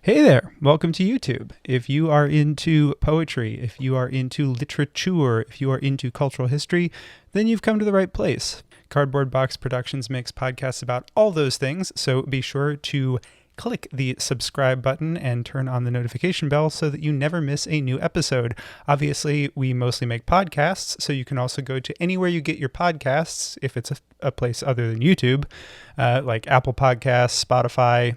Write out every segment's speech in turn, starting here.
Hey there, welcome to YouTube. If you are into poetry, if you are into literature, if you are into cultural history, then you've come to the right place. Cardboard Box Productions makes podcasts about all those things, so be sure to click the subscribe button and turn on the notification bell so that you never miss a new episode. Obviously, we mostly make podcasts, so you can also go to anywhere you get your podcasts, if it's a place other than YouTube, like Apple Podcasts, Spotify,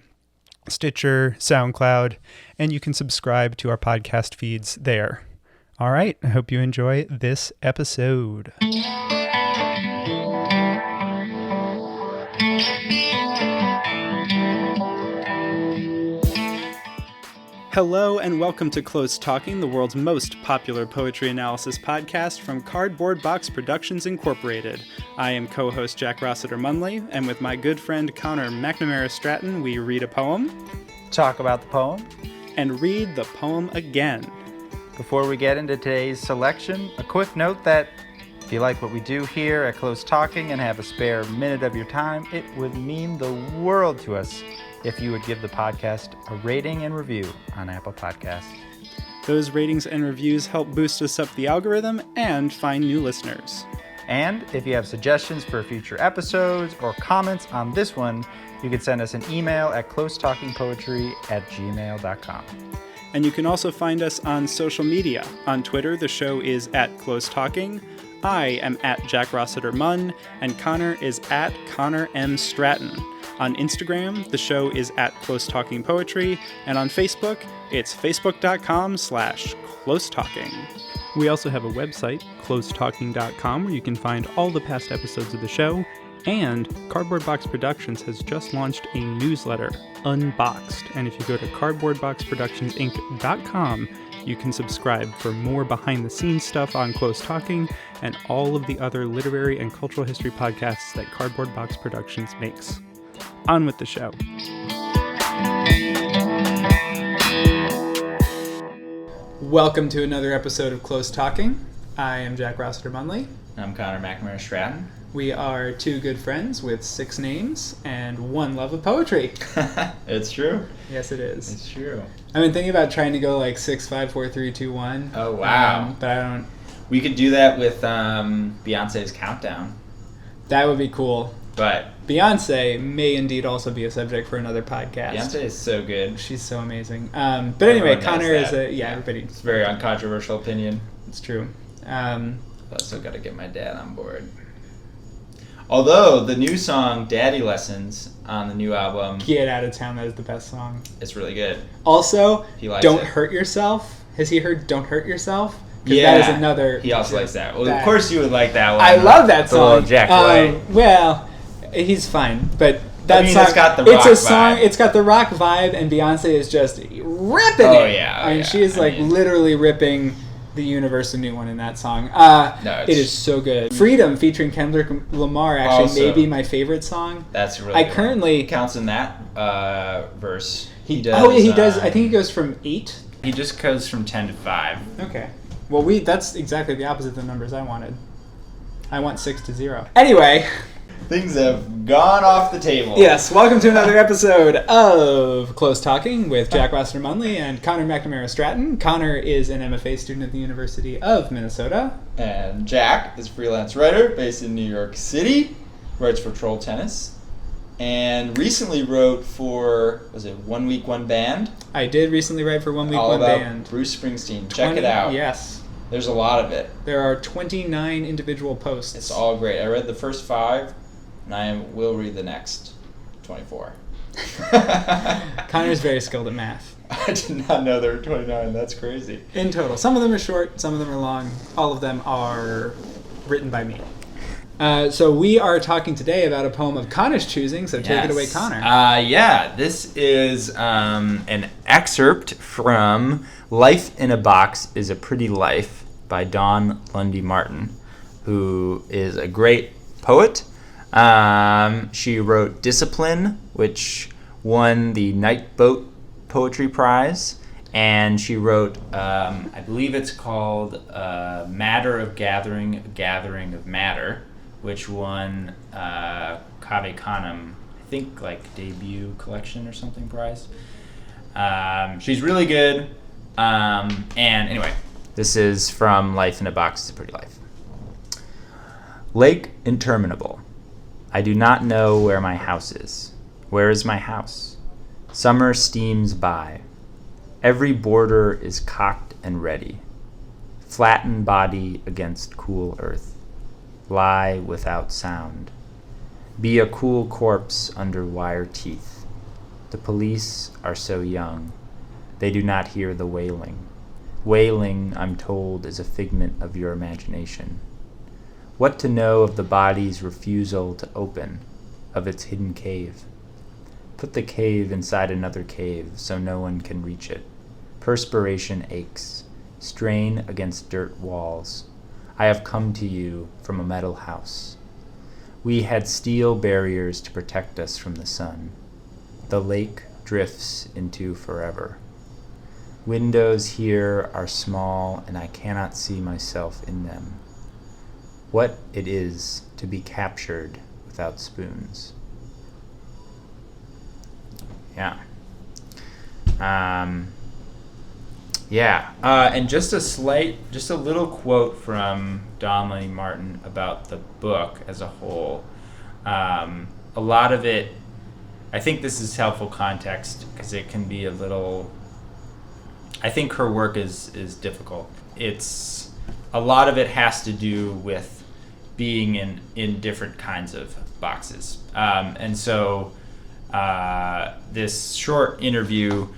Stitcher, SoundCloud, and you can subscribe to our podcast feeds there. All right, I hope you enjoy this episode. Hello and welcome to Close Talking, the world's most popular poetry analysis podcast from Cardboard Box Productions Incorporated. I am co-host Jack Rossiter-Munley, and with my good friend Connor McNamara Stratton, we read a poem, talk about the poem, and read the poem again. Before we get into today's selection, a quick note that if you like what we do here at Close Talking and have a spare minute of your time, it would mean the world to us if you would give the podcast a rating and review on Apple Podcasts. Those ratings and reviews help boost us up the algorithm and find new listeners. And if you have suggestions for future episodes or comments on this one, you can send us an email at closetalkingpoetry@gmail.com. And you can also find us on social media. On Twitter, the show is @CloseTalking. I am @JackRossiterMunn, and Connor is @ConnorMStratton. On Instagram, the show is @CloseTalkingPoetry, and on Facebook, it's facebook.com/CloseTalking. We also have a website, closetalking.com, where you can find all the past episodes of the show, and Cardboard Box Productions has just launched a newsletter, Unboxed, and if you go to cardboardboxproductionsinc.com, you can subscribe for more behind-the-scenes stuff on Close Talking and all of the other literary and cultural history podcasts that Cardboard Box Productions makes. On with the show. Welcome to another episode of Close Talking. I am Jack Rossiter-Munley. I'm Connor McNamara Stratton. We are two good friends with 6 names and one love of poetry. It's true. Yes, it is. It's true. I've been thinking about trying to go like 6, 5, 4, 3, 2, 1. Oh, wow. But I don't... We could do that with Beyonce's Countdown. That would be cool. But Beyonce may indeed also be a subject for another podcast. Beyonce is so good. She's so amazing. But anyway, Connor is everybody. It's a very uncontroversial opinion. It's true. I've also got to get my dad on board. Although the new song "Daddy Lessons" on the new album, Get Out of Town, that is the best song. It's really good. Also, Don't it. Hurt Yourself. Has he heard "Don't Hurt Yourself"? Yeah, that is another. He also likes that. Well, of course you would like that one. I love that song. Jack White. Well, he's fine, but that song. It's got the rock It's a song. vibe. It's got the rock vibe, and Beyonce is just ripping it. Oh yeah. I mean, she is literally ripping the universe a new one in that song. It is so good. Freedom featuring Kendrick Lamar actually may be my favorite song. That's really good. Currently counts in that verse. He does. Oh yeah, he does. I think he goes from 8. He just goes from 10 to 5. Okay. Well, that's exactly the opposite of the numbers I wanted. I want 6 to 0. Anyway. Things have gone off the table. Yes, welcome to another episode of Close Talking with Jack Rossiter-Munley and Connor McNamara Stratton. Connor is an MFA student at the University of Minnesota. And Jack is a freelance writer based in New York City, writes for Troll Tennis, and recently wrote for, was it One Week, One Band? I did recently write for One Week, One Band. Bruce Springsteen. Check it out. Yes. There's a lot of it. There are 29 individual posts. It's all great. I read the first 5. And I will read the next 24. Connor's very skilled at math. I did not know there were 29. That's crazy. In total. Some of them are short, some of them are long. All of them are written by me. So we are talking today about a poem of Connor's choosing, so take it away, Connor. This is an excerpt from Life in a Box is a Pretty Life by Dawn Lundy Martin, who is a great poet. She wrote Discipline, which won the Night Boat Poetry Prize, and she wrote, I believe it's called Matter of Gathering, Gathering of Matter, which won Cave Canem, I think like debut collection or something prize. She's really good. And anyway, this is from Life in a Box is a Pretty Life. Lake interminable. I do not know where my house is. Where is my house? Summer steams by. Every border is cocked and ready. Flatten body against cool earth. Lie without sound. Be a cool corpse under wire teeth. The police are so young. They do not hear the wailing. Wailing, I'm told, is a figment of your imagination. What to know of the body's refusal to open, of its hidden cave? Put the cave inside another cave so no one can reach it. Perspiration aches. Strain against dirt walls. I have come to you from a metal house. We had steel barriers to protect us from the sun. The lake drifts into forever. Windows here are small and I cannot see myself in them. What it is to be captured without spoons. Yeah. And just a little quote from Dawn Lundy Martin about the book as a whole. A lot of it, I think this is helpful context because it can be a little, I think her work is difficult. A lot of it has to do with being in different kinds of boxes. And so this short interview,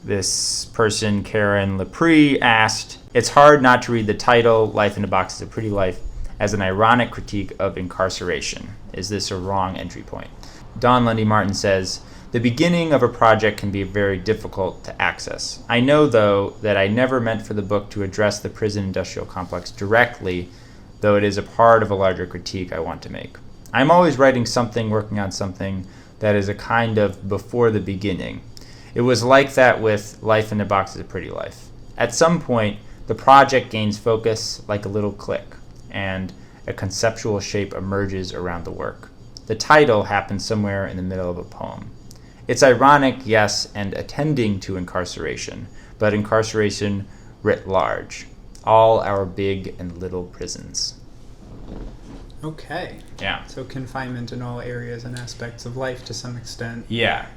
this person, Karen Lepre, asked, "It's hard not to read the title, Life in a Box is a Pretty Life, as an ironic critique of incarceration. Is this a wrong entry point?" Dawn Lundy Martin says, "The beginning of a project can be very difficult to access. I know, though, that I never meant for the book to address the prison industrial complex directly, though it is a part of a larger critique I want to make. I'm always writing something, working on something that is a kind of before the beginning. It was like that with Life in a Box is a Pretty Life. At some point, the project gains focus like a little click, and a conceptual shape emerges around the work. The title happens somewhere in the middle of a poem. It's ironic, yes, and attending to incarceration, but incarceration writ large. All our big and little prisons." Okay. Yeah. So confinement in all areas and aspects of life to some extent. Yeah.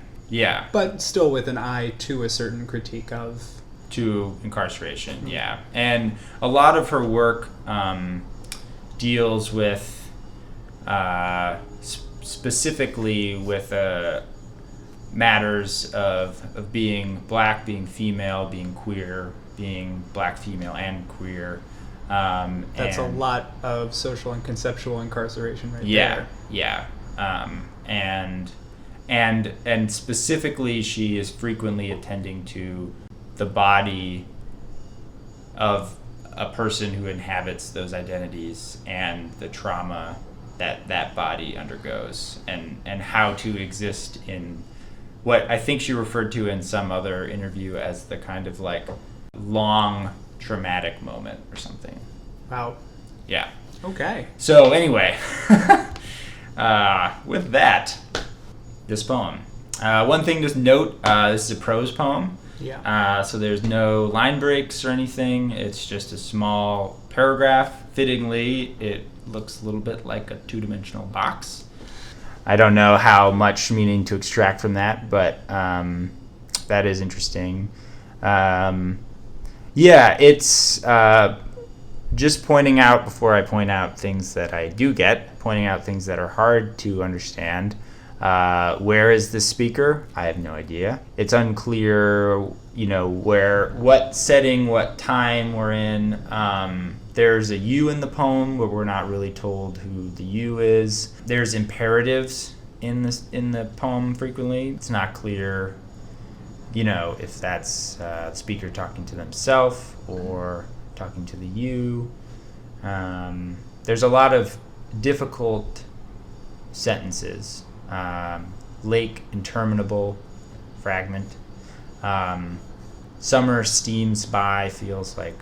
But still with an eye to a certain critique of... To incarceration, yeah. And a lot of her work deals with, specifically with matters of being black, being female, being queer, being black, female, and queer. That's a lot of social and conceptual incarceration right there. Yeah. And specifically, she is frequently attending to the body of a person who inhabits those identities and the trauma that body undergoes, and how to exist in what I think she referred to in some other interview as the kind of like long traumatic moment or something. Wow. Yeah. Okay. So anyway, with that, this poem. One thing to note, this is a prose poem. Yeah. So there's no line breaks or anything. It's just a small paragraph. Fittingly, it looks a little bit like a two-dimensional box. I don't know how much meaning to extract from that, but that is interesting. It's just pointing out, before I point out things that I do get, pointing out things that are hard to understand. Where is the speaker? I have no idea. It's unclear, what setting, what time we're in. There's a you in the poem, but we're not really told who the you is. There's imperatives in the poem frequently. It's not clear, if that's the speaker talking to themselves or talking to the you. There's a lot of difficult sentences. Lake interminable, fragment. Summer steams by, feels like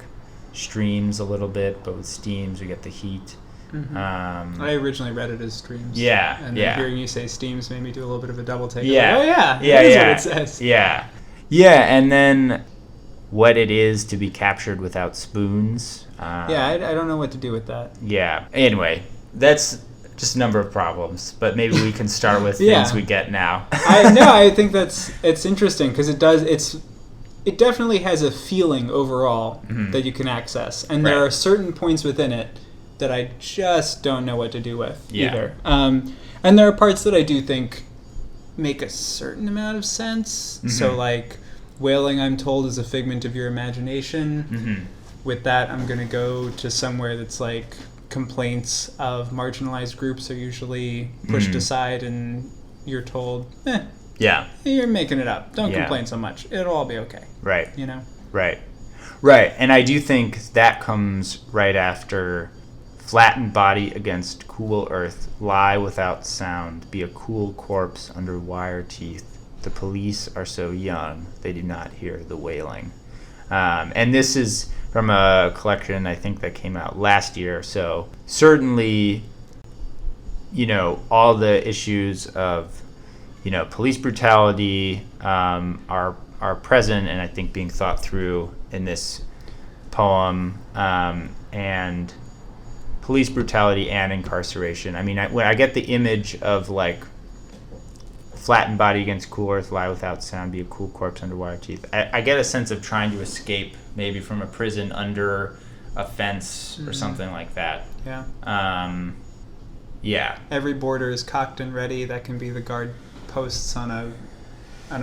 streams a little bit, but with steams we get the heat. I originally read it as streams. Yeah, and then hearing you say steams made me do a little bit of a double take. Yeah, like, that is what it says. Yeah, and then what it is to be captured without spoons. I don't know what to do with that. Yeah. Anyway, that's just a number of problems, but maybe we can start with things we get now. I think it's interesting because it definitely has a feeling overall that you can access, and there are certain points within it that I just don't know what to do with either. And there are parts that I do think make a certain amount of sense. So like Wailing, I'm told, is a figment of your imagination. With that, I'm going to go to somewhere that's like complaints of marginalized groups are usually pushed aside, and you're told, you're making it up. Don't complain so much. It'll all be okay. Right. You know? Right. And I do think that comes right after flattened body against cool earth, lie without sound, be a cool corpse under wire teeth. The police are so young, they do not hear the wailing. And this is from a collection, I think, that came out last year. So certainly, all the issues of, police brutality are present and I think being thought through in this poem, and police brutality and incarceration. I mean, when I get the image of like flattened body against cool earth, lie without sound, be a cool corpse under wire teeth, I get a sense of trying to escape maybe from a prison under a fence or something like that. Every border is cocked and ready. That can be the guard posts on a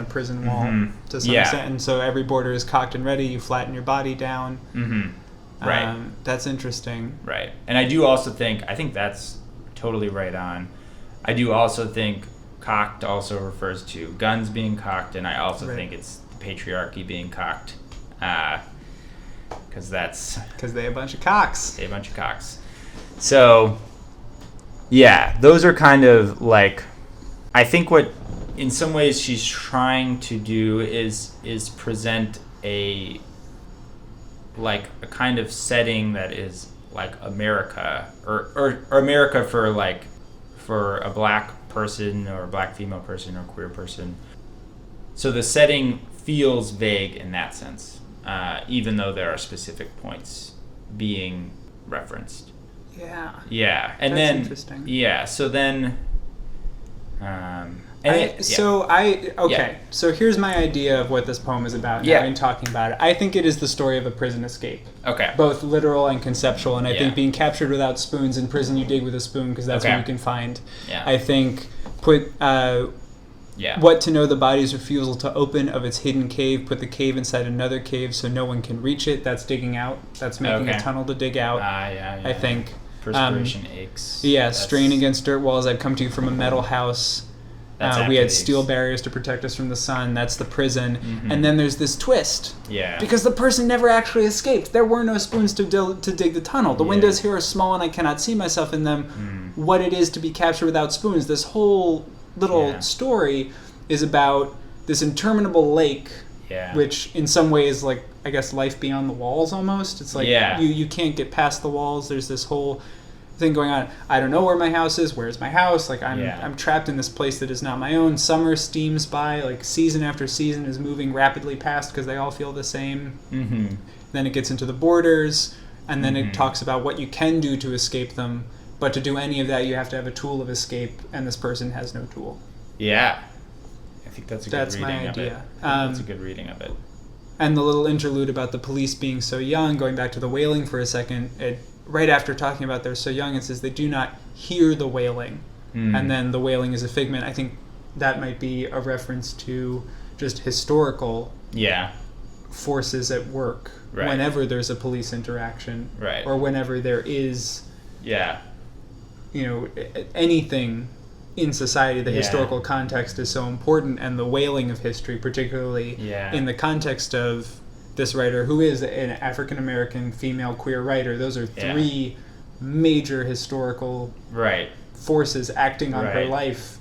prison wall to some extent, and so every border is cocked and ready. You flatten your body down. Right. That's interesting. Right. And I do also think that's totally right on. I do also think cocked also refers to guns being cocked, and I also think it's the patriarchy being cocked, because they're a bunch of cocks. So, those are kind of like, I think what in some ways she's trying to do is present a kind of setting that is like America or America for a black person or a black female person or queer person. So the setting feels vague in that sense, even though there are specific points being referenced. Yeah. And that's then interesting. So then So here's my idea of what this poem is about now in talking about it. I think it is the story of a prison escape. Okay. Both literal and conceptual, and I think being captured without spoons in prison, you dig with a spoon because that's what you can find. I think what to know the body's refusal to open of its hidden cave, put the cave inside another cave so no one can reach it. That's digging out. That's making a tunnel to dig out. I think. Perspiration aches. Strain against dirt walls. I've come to you from a metal house. We had steel barriers to protect us from the sun. That's the prison. And then there's this twist. Because the person never actually escaped. There were no spoons to dig the tunnel. The windows here are small and I cannot see myself in them. What it is to be captured without spoons. This whole little story is about this interminable lake, which in some ways, like, I guess, life beyond the walls almost. It's like you can't get past the walls. There's this whole thing going on. I don't know where my house is. Where's my house? Like I'm trapped in this place that is not my own. Summer steams by. Like season after season is moving rapidly past because they all feel the same. Then it gets into the borders, and then it talks about what you can do to escape them. But to do any of that, you have to have a tool of escape, and this person has no tool. I think that's a good reading my of idea. it. That's a good reading of it. And the little interlude about the police being so young, going back to the wailing for a second, right after talking about they're so young, it says they do not hear the wailing. And then the wailing is a figment. I think that might be a reference to just historical forces at work whenever there's a police interaction or whenever there is anything in society. The historical context is so important, and the wailing of history, particularly in the context of this writer, who is an African-American female queer writer. Those are three major historical forces acting on her life,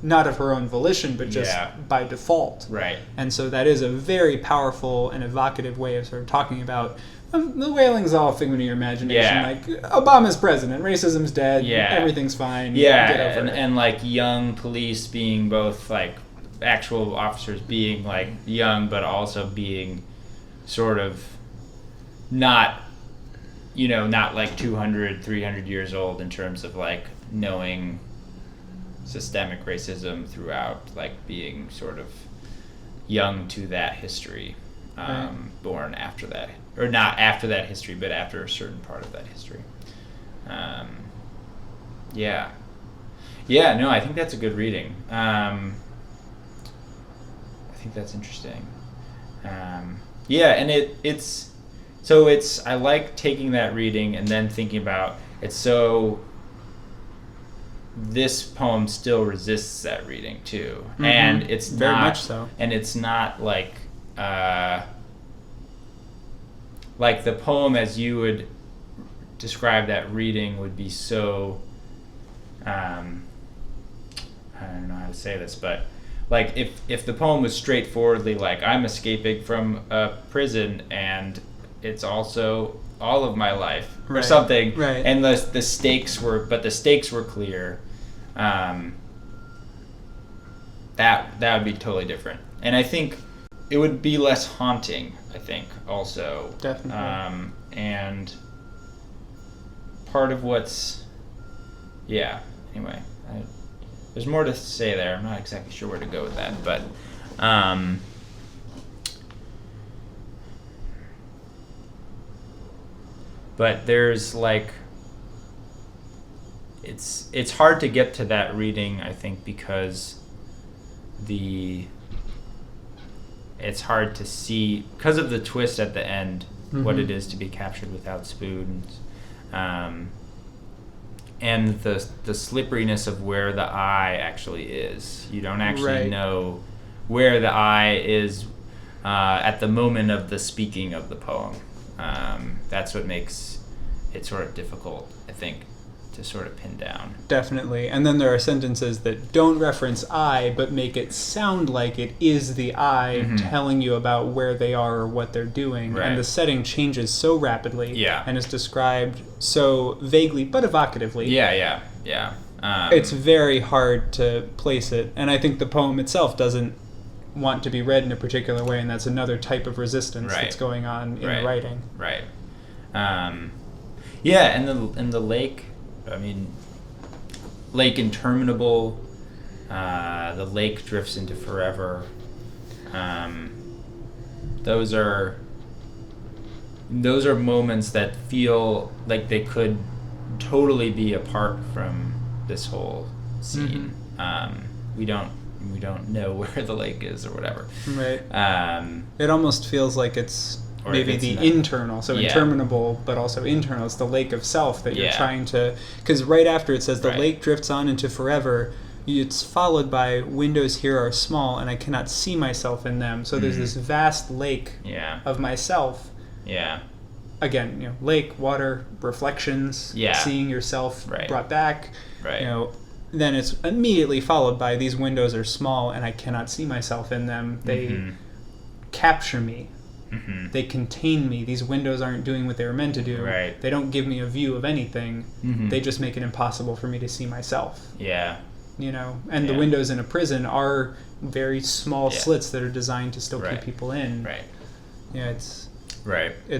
not of her own volition, but just by default. And so that is a very powerful and evocative way of sort of talking about The Wailing's all a figment of your imagination. Yeah. Like, Obama's president, racism's dead, Yeah. everything's fine. Yeah, get over it. and like young police being both like actual officers being like young, but also being sort of not, not like 200, 300 years old in terms of like knowing systemic racism throughout, like being sort of young to that history, born after that, or not after that history, but after a certain part of that history. No, I think that's a good reading. I think that's interesting. And it's I like taking that reading and then thinking about it. So this poem still resists that reading too, and it's very not, much so. And it's not like the poem as you would describe that reading would be so. I don't know how to say this, but like if the poem was straightforwardly like I'm escaping from a prison and it's also all of my life or something, right? And the stakes were clear. That would be totally different, and I think it would be less haunting. I think also definitely, and part of what's anyway. There's more to say there. I'm not exactly sure where to go with that, but there's like it's hard to get to that reading, I think, because it's hard to see because of the twist at the end what it is to be captured without spoons. And the slipperiness of where the eye actually is. You don't actually know where the eye is at the moment of the speaking of the poem. That's what makes it sort of difficult, I think, to sort of pin down. Definitely. And then there are sentences that don't reference I, but make it sound like it is the I telling you about where they are or what they're doing. Right. And the setting changes so rapidly and is described so vaguely but evocatively. Yeah. It's very hard to place it. And I think the poem itself doesn't want to be read in a particular way, and that's another type of resistance that's going on in the writing. Right. And the lake, I mean, lake interminable, the lake drifts into forever. Those are moments that feel like they could totally be apart from this whole scene. We don't know where the lake is or whatever. Right. It almost feels like it's maybe the internal, so interminable, but also internal. It's the lake of self that you're trying to... Because right after it says, the lake drifts on into forever, it's followed by, windows here are small, and I cannot see myself in them. So there's this vast lake of myself. Yeah. Again, lake, water, reflections, seeing yourself brought back. Right. Then it's immediately followed by, these windows are small, and I cannot see myself in them. They capture me. They contain me. These windows aren't doing what they were meant to do. Right. They don't give me a view of anything. They just make it impossible for me to see myself. Yeah. And the windows in a prison are very small slits that are designed to still keep people in. Right. Yeah, it's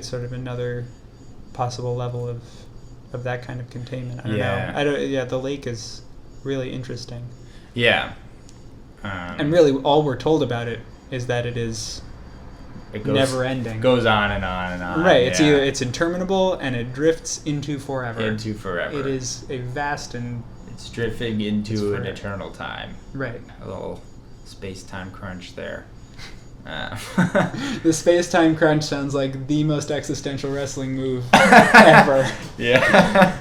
sort of another possible level of that kind of containment. I don't know. The lake is really interesting. Yeah. And really all we're told about it is that it is never ending. Goes on and on and on. Right. It's it's interminable and it drifts into forever. It is a vast and... It's drifting into an eternal time. Right. A little space-time crunch there. The space-time crunch sounds like the most existential wrestling move ever. Yeah.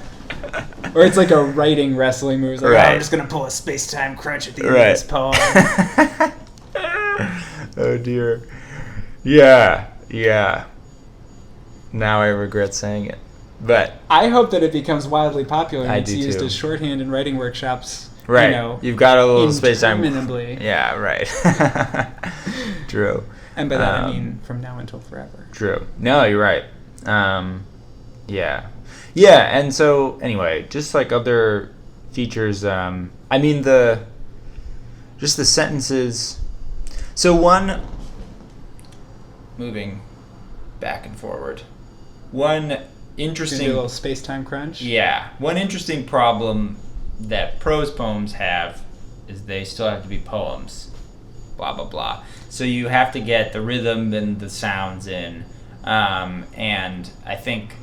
Or it's like a writing wrestling move. It's like, I'm just going to pull a space-time crunch at the end of this poem. Oh, dear. Yeah. Now I regret saying it. But I hope that it becomes wildly popular and it's used too. as shorthand in writing workshops. Right. You've got a little space-time... Interminably. Yeah, right. True. And by that I mean from now until forever. True. No, you're right. Yeah. Yeah, and so anyway, just like other features, I mean the sentences. So one, moving back and forward. One interesting, Do a little space-time crunch. yeah, one interesting problem that prose poems have is they still have to be poems. Blah blah blah. So you have to get the rhythm and the sounds in, and I think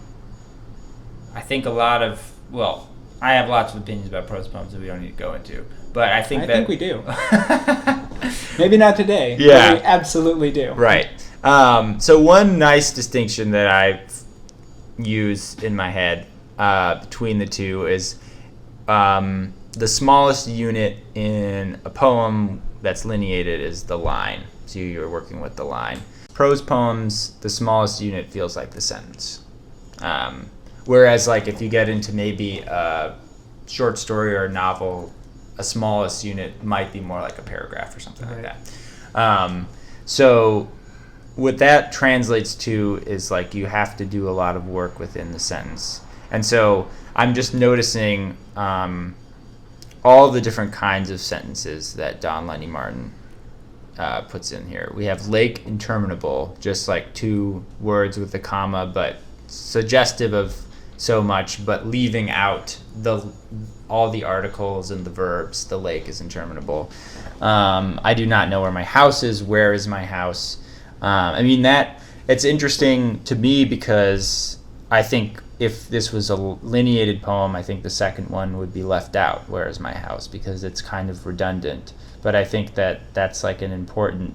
a lot of, well, I have lots of opinions about prose poems that we don't need to go into, but I think we do. Maybe not today. Yeah. But we absolutely do. Right. So one nice distinction that I use in my head between the two is the smallest unit in a poem that's lineated is the line. So you're working with the line. Prose poems, the smallest unit feels like the sentence. Whereas like if you get into maybe a short story or a novel, a smallest unit might be more like a paragraph or something like that. So what that translates to is like you have to do a lot of work within the sentence. And so I'm just noticing all the different kinds of sentences that Dawn Lundy Martin puts in here. We have lake interminable, just like two words with a comma, but suggestive of so much, but leaving out all the articles and the verbs. The lake is interminable. I do not know where my house is. Where is my house? I mean, that it's interesting to me because I think if this was a lineated poem, I think the second one would be left out, where is my house, because it's kind of redundant. But I think that that's like an important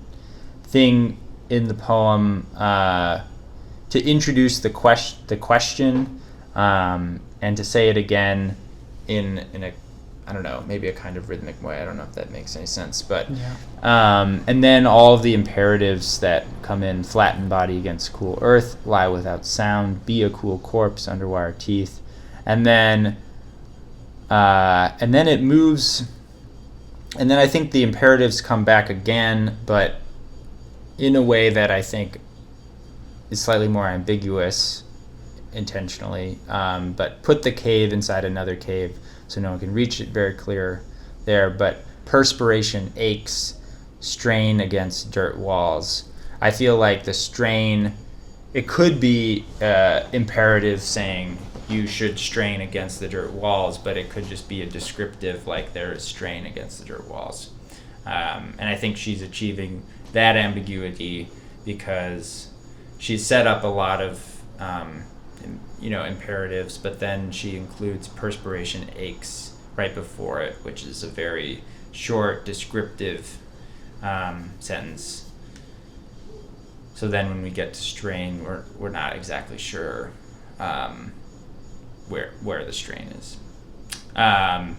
thing in the poem to introduce the question and to say it again in a, I don't know, maybe a kind of rhythmic way. I don't know if that makes any sense, but and then all of the imperatives that come in: flatten body against cool earth, lie without sound, be a cool corpse under wire teeth, and then it moves, and then I think the imperatives come back again, but in a way that I think is slightly more ambiguous intentionally, but put the cave inside another cave so no one can reach it, very clear there. But perspiration aches, strain against dirt walls. I feel like the strain, it could be imperative saying you should strain against the dirt walls, but it could just be a descriptive, like there is strain against the dirt walls. And I think she's achieving that ambiguity because she's set up a lot of imperatives, but then she includes perspiration aches right before it, which is a very short descriptive sentence. So then when we get to strain, we're not exactly sure where the strain is. And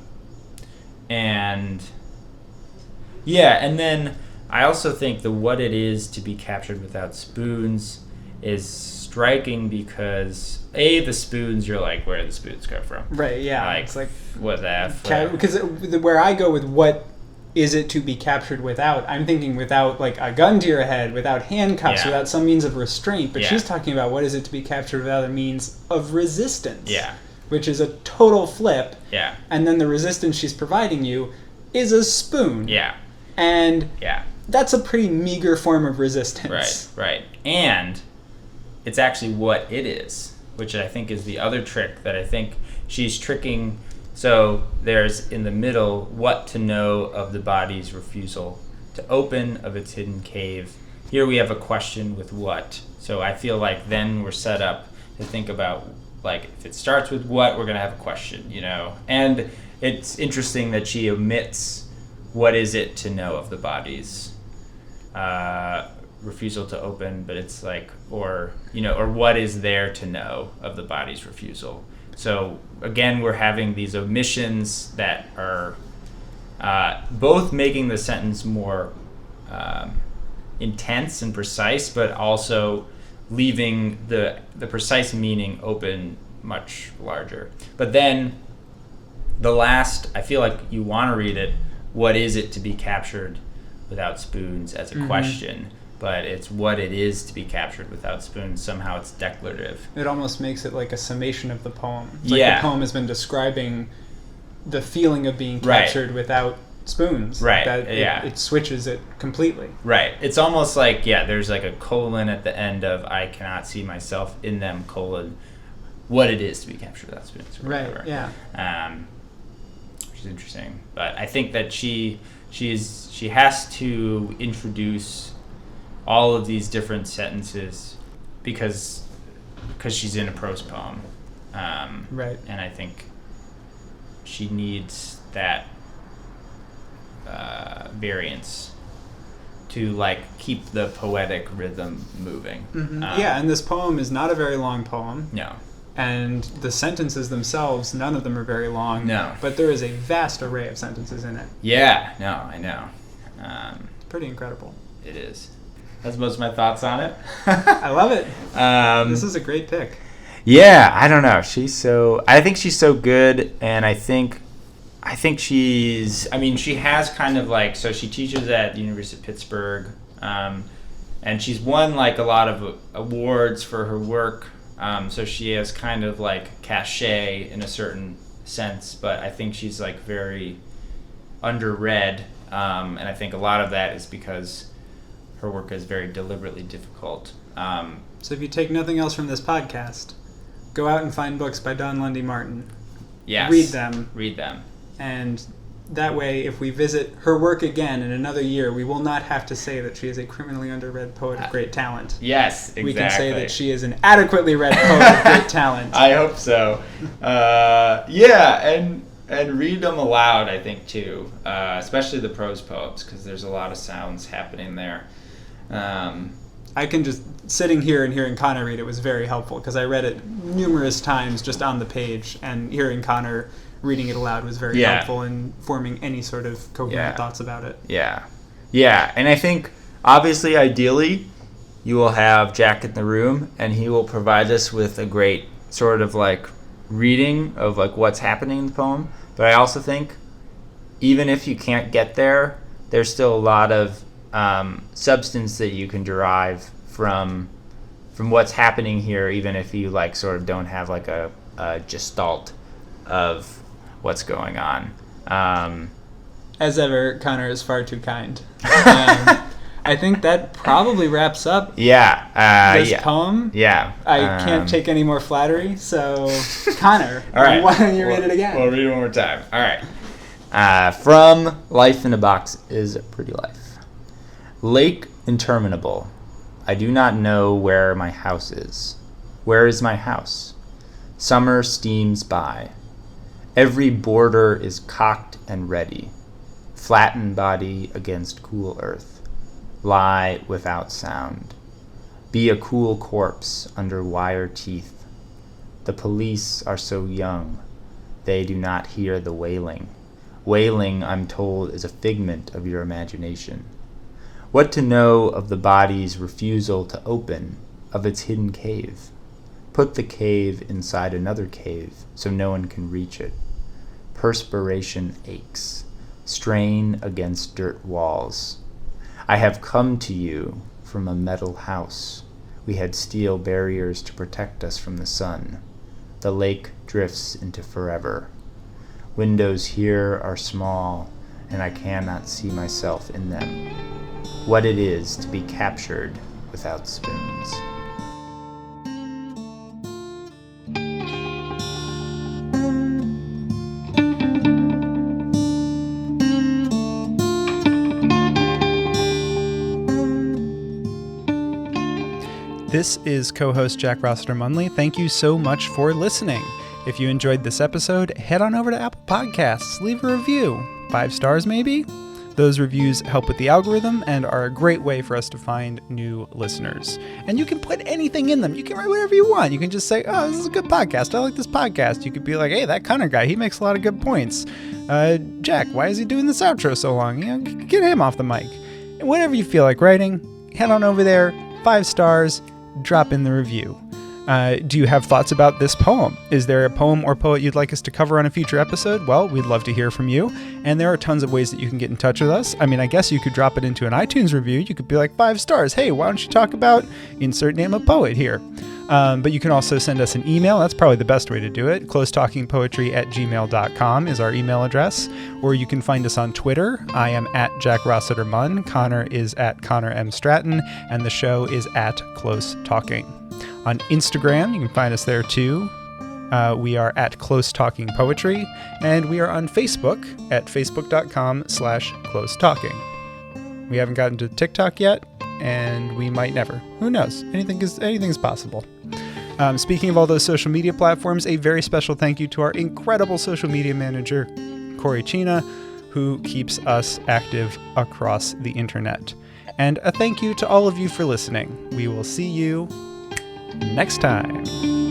then I also think the what it is to be captured without spoons is striking because the spoons, you're like, where do the spoons come from? Right, yeah. Like, it's like, what the F? because where I go with what is it to be captured without, I'm thinking without like a gun to your head, without handcuffs, without some means of restraint. But she's talking about what is it to be captured without a means of resistance. Yeah. Which is a total flip. Yeah. And then the resistance she's providing you is a spoon. Yeah. And that's a pretty meager form of resistance. Right. And it's actually what it is, which I think is the other trick that I think she's tricking. So there's in the middle, what to know of the body's refusal to open of its hidden cave. Here we have a question with what. So I feel like then we're set up to think about, like, if it starts with what, we're going to have a question, And it's interesting that she omits what is it to know of the body's refusal to open, but it's like, or what is there to know of the body's refusal. So again, we're having these omissions that are both making the sentence more intense and precise, but also leaving the precise meaning open much larger. But then the last, I feel like you want to read it, what is it to be captured without spoons, as a question. but it's what it is to be captured without spoons. Somehow it's declarative. It almost makes it like a summation of the poem. It's like Yeah. the poem has been describing the feeling of being Right. captured without spoons. Right, That yeah. it switches it completely. Right. It's almost like, yeah, there's like a colon at the end of I cannot see myself in them, colon, what it is to be captured without spoons. Or Right, whatever. yeah. Which is interesting. But I think that she has to introduce all of these different sentences because she's in a prose poem. Right. And I think she needs that variance to like keep the poetic rhythm moving. Yeah, and this poem is not a very long poem. No. And the sentences themselves, none of them are very long. No. But there is a vast array of sentences in it. Yeah. No, I know. Pretty incredible. It is. That's most of my thoughts on it. I love it. This is a great pick. Yeah, I don't know. I think she's so good, and I think she has kind of like, so she teaches at the University of Pittsburgh, and she's won like a lot of awards for her work, so she has kind of like cachet in a certain sense, but I think she's like very underread, and I think a lot of that is because her work is very deliberately difficult. So if you take nothing else from this podcast, go out and find books by Dawn Lundy Martin. Yes. Read them. And And that way, if we visit her work again in another year, we will not have to say that she is a criminally underread poet of great talent. Yes, exactly. We can say that she is an adequately read poet of great talent. I hope so. Yeah, and read them aloud, I think, too. Especially the prose poems, because there's a lot of sounds happening there. I can just, sitting here and hearing Connor read it was very helpful, because I read it numerous times just on the page, and hearing Connor reading it aloud was very helpful in forming any sort of coherent thoughts about it. Yeah. Yeah, and I think, obviously, ideally, you will have Jack in the room, and he will provide us with a great sort of, like, reading of, like, what's happening in the poem. But I also think, even if you can't get there, there's still a lot of substance that you can derive from what's happening here, even if you, like, sort of don't have, like, a gestalt of what's going on. As ever, Connor is far too kind. I think that probably wraps up this poem. Yeah. I can't take any more flattery, so Connor, all right. why don't you read it again? We'll read it one more time. All right. From Life in a Box is a Pretty Life. Lake interminable. I do not know where my house is. Where is my house? Summer steams by. Every border is cocked and ready. Flatten body against cool earth. Lie without sound. Be a cool corpse under wire teeth. The police are so young. They do not hear the wailing. Wailing, I'm told, is a figment of your imagination. What to know of the body's refusal to open, of its hidden cave? Put the cave inside another cave so no one can reach it. Perspiration aches. Strain against dirt walls. I have come to you from a metal house. We had steel barriers to protect us from the sun. The lake drifts into forever. Windows here are small, and I cannot see myself in them. What it is to be captured without spoons. This is co-host Jack Rossiter Munley. Thank you so much for listening. If you enjoyed this episode, head on over to Apple Podcasts, leave a review. 5 stars maybe? Those reviews help with the algorithm and are a great way for us to find new listeners. And you can put anything in them. You can write whatever you want. You can just say, oh, this is a good podcast. I like this podcast. You could be like, hey, that Connor guy, he makes a lot of good points. Jack, why is he doing this outro so long? You know, get him off the mic. And whatever you feel like writing, head on over there, 5 stars, drop in the review. Do you have thoughts about this poem? Is there a poem or poet you'd like us to cover on a future episode? Well, we'd love to hear from you. And there are tons of ways that you can get in touch with us. I mean, I guess you could drop it into an iTunes review. You could be like 5 stars. Hey, why don't you talk about insert name of poet here? But you can also send us an email. That's probably the best way to do it. closetalkingpoetry@gmail.com is our email address. Or you can find us on Twitter. I am at Jack Rossiter Munn. Connor is at Connor M. Stratton. And the show is at Close Talking. On Instagram, you can find us there too. We are at Close Talking Poetry. And we are on Facebook at facebook.com/Close Talking. We haven't gotten to TikTok yet, and we might never. Who knows? Anything is possible. Speaking of all those social media platforms, a very special thank you to our incredible social media manager, Corey Chena, who keeps us active across the internet. And a thank you to all of you for listening. We will see you next time.